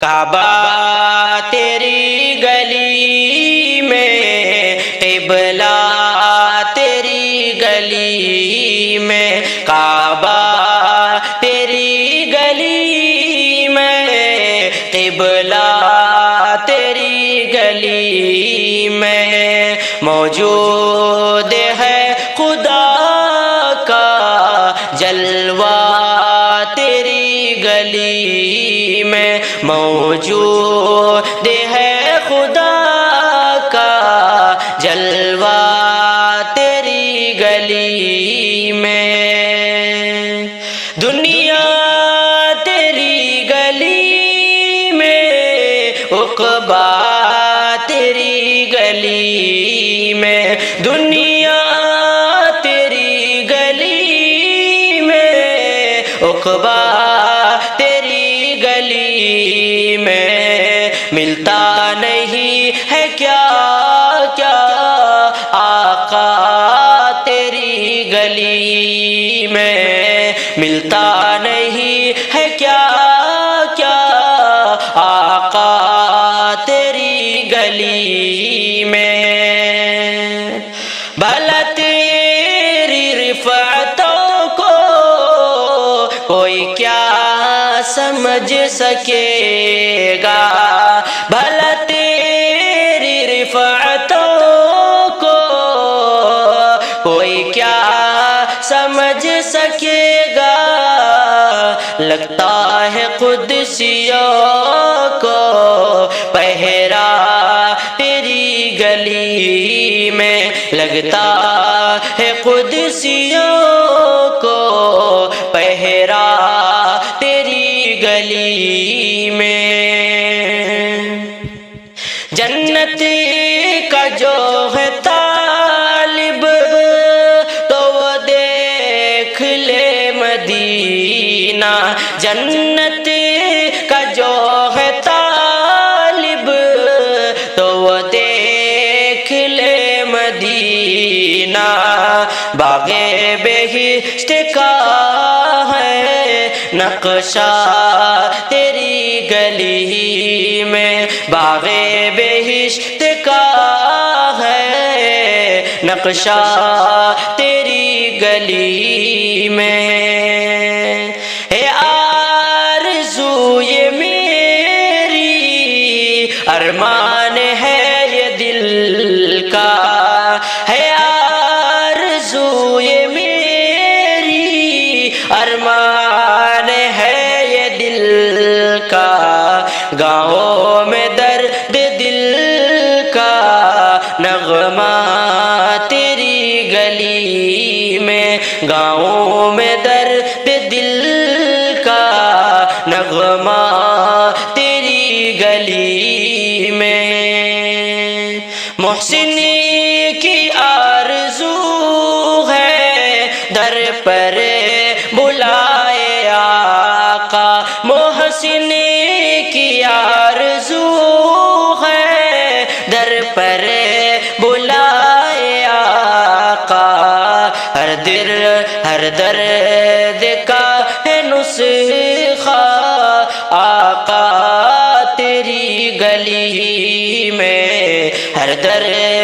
کعبہ تیری گلی میں، قبلہ تیری گلی میں، کعبہ تیری گلی میں، قبلہ تیری گلی میں، موجود ہے خدا کا جلوہ تیری گلی میں، موجود ہے خدا کا جلوہ تیری گلی میں، دنیا تیری گلی میں، عقبہ تیری گلی میں، دنیا تیری گلی میں، عقبہ تیری گلی میں، ملتا نہیں ہے کیا کیا آقا تیری گلی میں، ملتا نہیں ہے کیا کیا آقا تیری گلی میں، بھلا تیری رفعتوں کو کوئی کیا سمجھ سکے گا، بھلا تیری رفعتوں کو کوئی کیا سمجھ سکے گا، لگتا ہے قدسیوں کو پہرا تیری گلی میں، لگتا ہے قدسیوں کو پہرا تیری گلی میں، جنت کا جو ہے طالب تو وہ دیکھ لے مدینہ، جنت کا جو ہے طالب تو وہ دیکھ لے مدینہ، باغ بہشت کا ہے نقشہ تیری گلی میں، باغ بہشت کا ہے نقشہ تیری گلی میں، ہے آرزو یہ میری، ارمان ہے یہ دل کا، ہے آرزو یہ میری، ارمان ہے یہ دل کا، گاؤں میں درد دل کا نغمہ تیری گلی میں، گاؤں میں درد دل کا نغمہ تیری گلی میں، محسن کی آرزو ہے در پر بلائے آقا، محسن کی آرزو ہے در پر بلائے آقا، ہر درد کا ہے نسخہ آقا تیری گلی میں، ہر درد